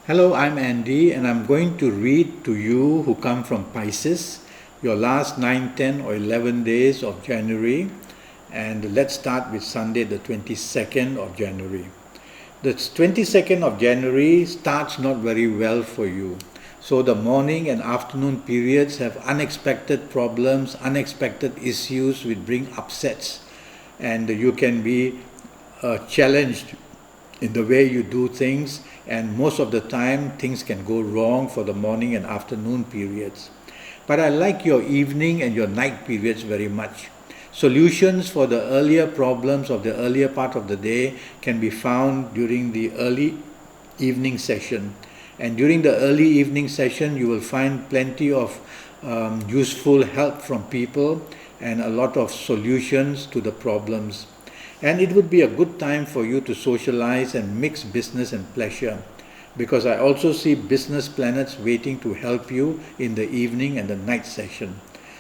Hello, I'm Andy, and I'm going to read to you who come from Pisces, your last 9, 10, or 11 days of January. And let's start with Sunday, the 22nd of January. The 22nd of January starts not very well for you. So the morning and afternoon periods have unexpected problems, unexpected issues which bring upsets, and you can be challenged in the way you do things, and most of the time things can go wrong for the morning and afternoon periods. But I like your evening and your night periods very much. Solutions for the earlier problems of the earlier part of the day can be found during the early evening session. And during the early evening session, you will find plenty of useful help from people and a lot of solutions to the problems. And it would be a good time for you to socialize and mix business and pleasure, because I also see business planets waiting to help you in the evening and the night session.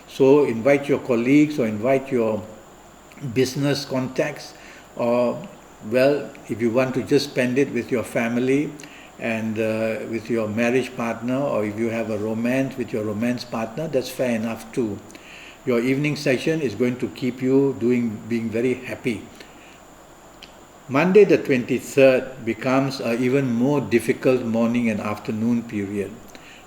So invite your colleagues or invite your business contacts, or well, if you want to just spend it with your family and with your marriage partner, or if you have a romance with your romance partner, that's fair enough too. Your evening session is going to keep you being very happy. Monday the 23rd becomes an even more difficult morning and afternoon period.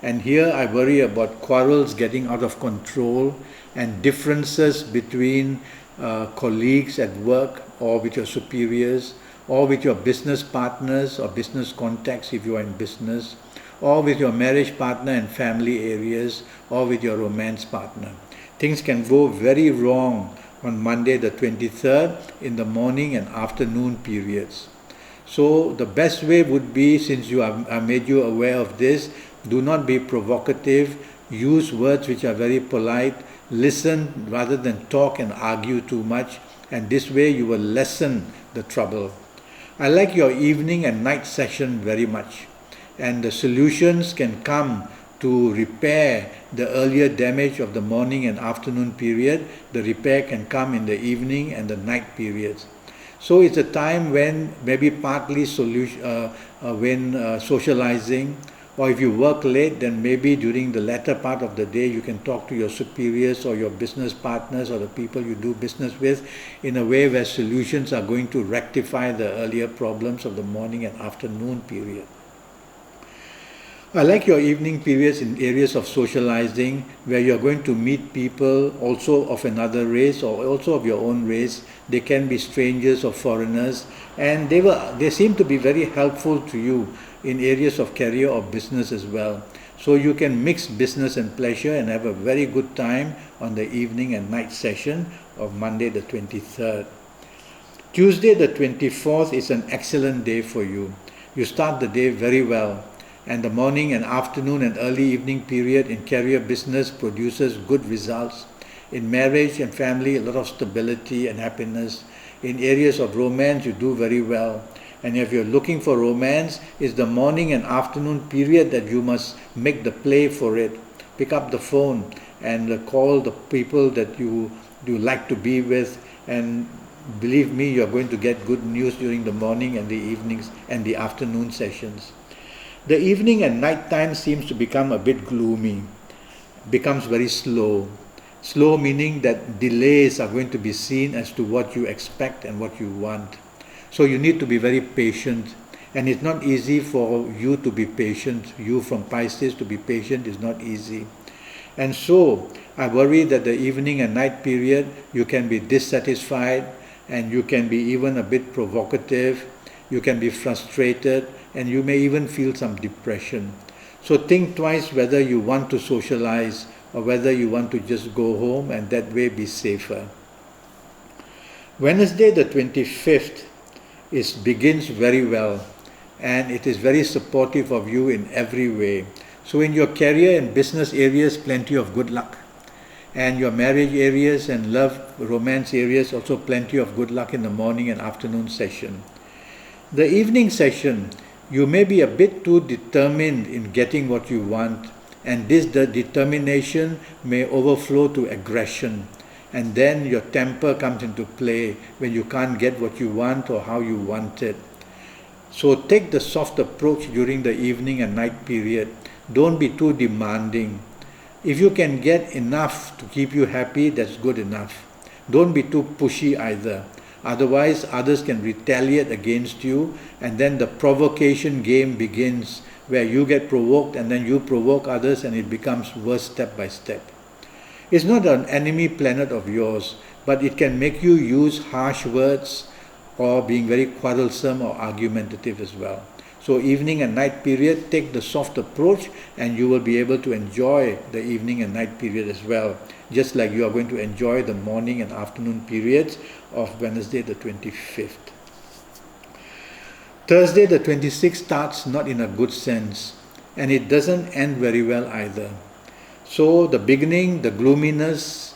And here I worry about quarrels getting out of control and differences between colleagues at work or with your superiors or with your business partners or business contacts if you are in business, or with your marriage partner and family areas, or with your romance partner. Things can go very wrong on Monday the 23rd in the morning and afternoon periods. So the best way would be, since I made you aware of this, do not be provocative, use words which are very polite, listen rather than talk and argue too much, and this way you will lessen the trouble. I like your evening and night session very much, and the solutions can come to repair the earlier damage of the morning and afternoon period. The repair can come in the evening and the night periods. So it's a time when maybe partly socializing, or if you work late, then maybe during the latter part of the day you can talk to your superiors or your business partners or the people you do business with in a way where solutions are going to rectify the earlier problems of the morning and afternoon period. I like your evening periods in areas of socializing where you're going to meet people also of another race or also of your own race. They can be strangers or foreigners, and they seem to be very helpful to you in areas of career or business as well. So you can mix business and pleasure and have a very good time on the evening and night session of Monday the 23rd. Tuesday the 24th is an excellent day for you. You start the day very well. And the morning and afternoon and early evening period in career business produces good results. In marriage and family, a lot of stability and happiness. In areas of romance, you do very well. And if you're looking for romance, it's the morning and afternoon period that you must make the play for it. Pick up the phone and call the people that you like to be with, and believe me, you're going to get good news during the morning and the evenings and the afternoon sessions. The evening and night time seems to become a bit gloomy, becomes very slow. Slow meaning that delays are going to be seen as to what you expect and what you want. So you need to be very patient, and it's not easy for you to be patient. You from Pisces to be patient is not easy. And so I worry that the evening and night period you can be dissatisfied, and you can be even a bit provocative, you can be frustrated, and you may even feel some depression. So think twice whether you want to socialize or whether you want to just go home and that way be safer. Wednesday the 25th begins very well, and it is very supportive of you in every way. So in your career and business areas, plenty of good luck. And your marriage areas and love, romance areas, also plenty of good luck in the morning and afternoon session. The evening session, you may be a bit too determined in getting what you want, and the determination may overflow to aggression, and then your temper comes into play when you can't get what you want or how you want it. So take the soft approach during the evening and night period. Don't be too demanding. If you can get enough to keep you happy, that's good enough. Don't be too pushy either. Otherwise, others can retaliate against you, and then the provocation game begins, where you get provoked and then you provoke others, and it becomes worse step by step. It's not an enemy planet of yours, but it can make you use harsh words or being very quarrelsome or argumentative as well. So evening and night period, take the soft approach and you will be able to enjoy the evening and night period as well, just like you are going to enjoy the morning and afternoon periods of Wednesday the 25th. Thursday the 26th starts not in a good sense, and it doesn't end very well either. So the beginning, the gloominess,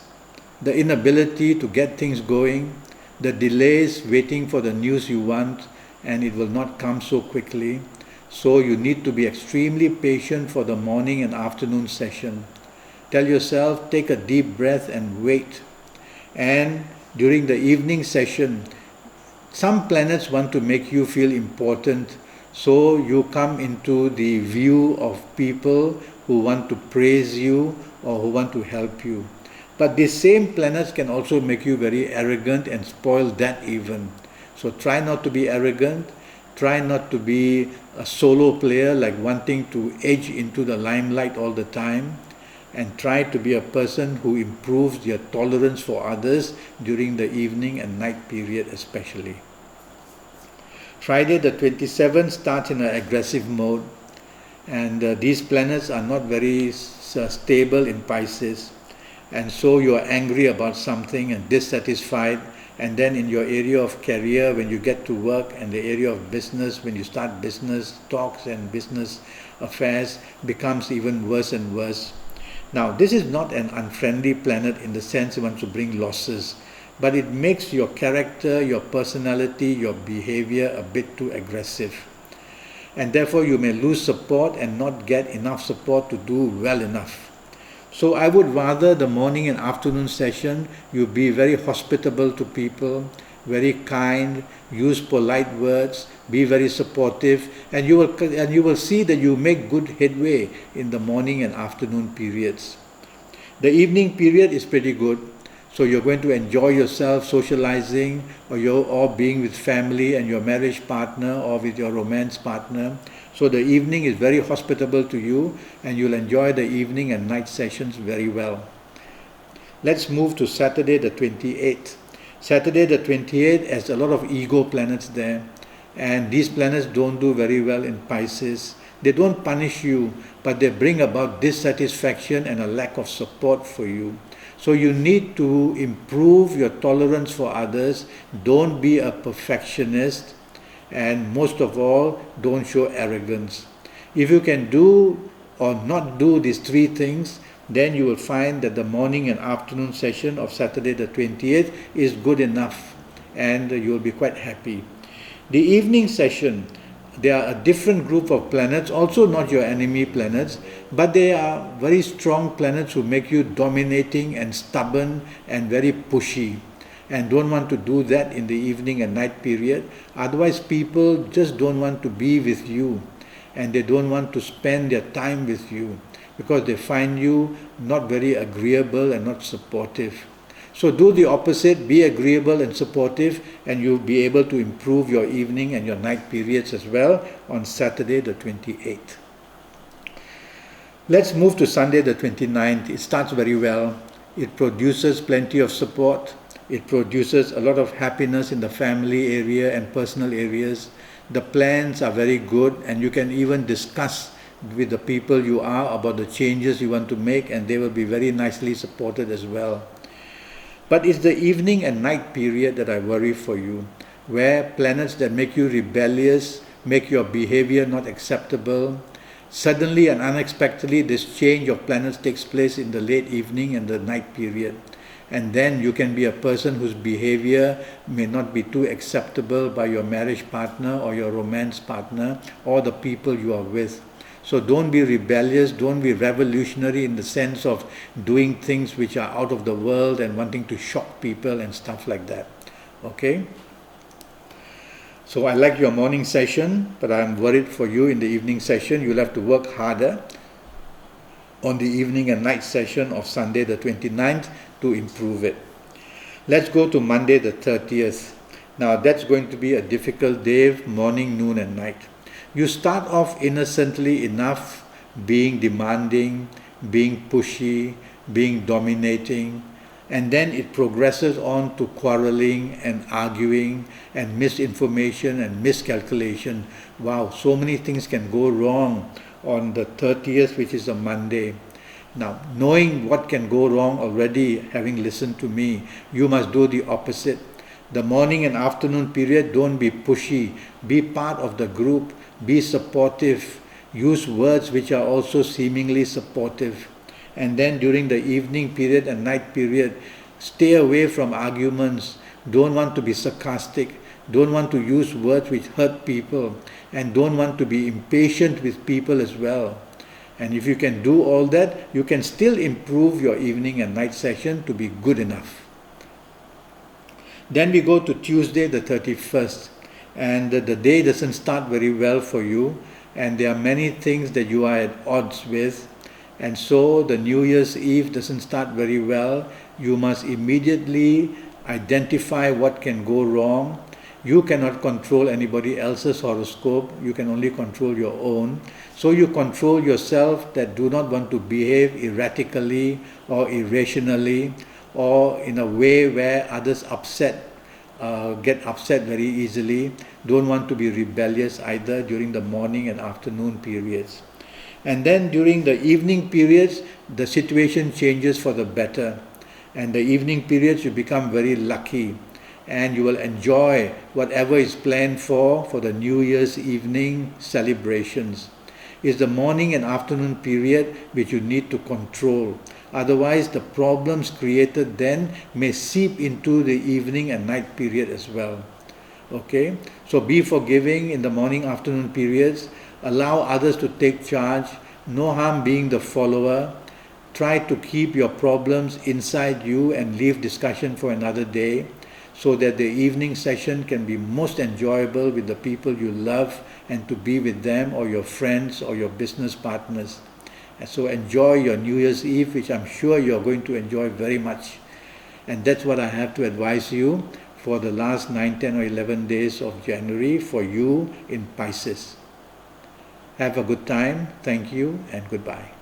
the inability to get things going, the delays waiting for the news you want, and it will not come so quickly. So you need to be extremely patient for the morning and afternoon session. Tell yourself, take a deep breath and wait. And during the evening session, some planets want to make you feel important, so you come into the view of people who want to praise you or who want to help you. But these same planets can also make you very arrogant and spoil that even. So try not to be arrogant, try not to be a solo player, like wanting to edge into the limelight all the time, and try to be a person who improves your tolerance for others during the evening and night period especially. Friday the 27th starts in an aggressive mode, and these planets are not very stable in Pisces, and so you are angry about something and dissatisfied. And then in your area of career, when you get to work, and the area of business, when you start business talks and business affairs, becomes even worse and worse. Now, this is not an unfriendly planet in the sense it wants to bring losses, but it makes your character, your personality, your behavior a bit too aggressive. And therefore you may lose support and not get enough support to do well enough. So I would rather the morning and afternoon session you be very hospitable to people, very kind, use polite words, be very supportive, and you will see that you make good headway in the morning and afternoon periods. The evening period is pretty good, so you're going to enjoy yourself socializing, or being with family and your marriage partner, or with your romance partner. So the evening is very hospitable to you, and you'll enjoy the evening and night sessions very well. Let's move to Saturday the 28th. Saturday the 28th has a lot of ego planets there, and these planets don't do very well in Pisces. They don't punish you, but they bring about dissatisfaction and a lack of support for you. So you need to improve your tolerance for others. Don't be a perfectionist. And most of all, don't show arrogance. If you can do or not do these three things, then you will find that the morning and afternoon session of Saturday the 28th is good enough, and you will be quite happy. The evening session, there are a different group of planets, also not your enemy planets, but they are very strong planets who make you dominating and stubborn and very pushy. And don't want to do that in the evening and night period. Otherwise people just don't want to be with you, and they don't want to spend their time with you because they find you not very agreeable and not supportive. So do the opposite, be agreeable and supportive, and you'll be able to improve your evening and your night periods as well on Saturday the 28th. Let's move to Sunday the 29th. It starts very well. It produces plenty of support. It produces a lot of happiness in the family area and personal areas. The plans are very good, and you can even discuss with the people you are about the changes you want to make, and they will be very nicely supported as well. But it's the evening and night period that I worry for you, where planets that make you rebellious, make your behavior not acceptable. Suddenly and unexpectedly, this change of planets takes place in the late evening and the night period. And then you can be a person whose behavior may not be too acceptable by your marriage partner or your romance partner or the people you are with. So don't be rebellious, don't be revolutionary in the sense of doing things which are out of the world and wanting to shock people and stuff like that. Okay? So I like your morning session, but I'm worried for you in the evening session. You'll have to work harder on the evening and night session of Sunday the 29th to improve it. Let's go to Monday the 30th. Now that's going to be a difficult day, morning, noon and night. You start off innocently enough, being demanding, being pushy, being dominating, and then it progresses on to quarreling and arguing and misinformation and miscalculation. Wow, so many things can go wrong on the 30th, which is a Monday. Now, knowing what can go wrong already, having listened to me, you must do the opposite. The morning and afternoon period, don't be pushy. Be part of the group. Be supportive. Use words which are also seemingly supportive. And then during the evening period and night period, stay away from arguments. Don't want to be sarcastic. Don't want to use words which hurt people. And don't want to be impatient with people as well. And if you can do all that, you can still improve your evening and night session to be good enough. Then we go to Tuesday the 31st, and the day doesn't start very well for you, and there are many things that you are at odds with, and so the New Year's Eve doesn't start very well. You must immediately identify what can go wrong. You cannot control anybody else's horoscope. You can only control your own. So you control yourself that do not want to behave erratically or irrationally or in a way where others get upset very easily. Don't want to be rebellious either during the morning and afternoon periods. And then during the evening periods, the situation changes for the better. And the evening periods, you become very lucky. And you will enjoy whatever is planned for the New Year's evening celebrations. It's the morning and afternoon period which you need to control. Otherwise, the problems created then may seep into the evening and night period as well. Okay? So be forgiving in the morning, afternoon periods. Allow others to take charge. No harm being the follower. Try to keep your problems inside you and leave discussion for another day, so that the evening session can be most enjoyable with the people you love and to be with them or your friends or your business partners. And so enjoy your New Year's Eve, which I'm sure you're going to enjoy very much. And that's what I have to advise you for the last 9, 10 or 11 days of January for you in Pisces. Have a good time. Thank you and goodbye.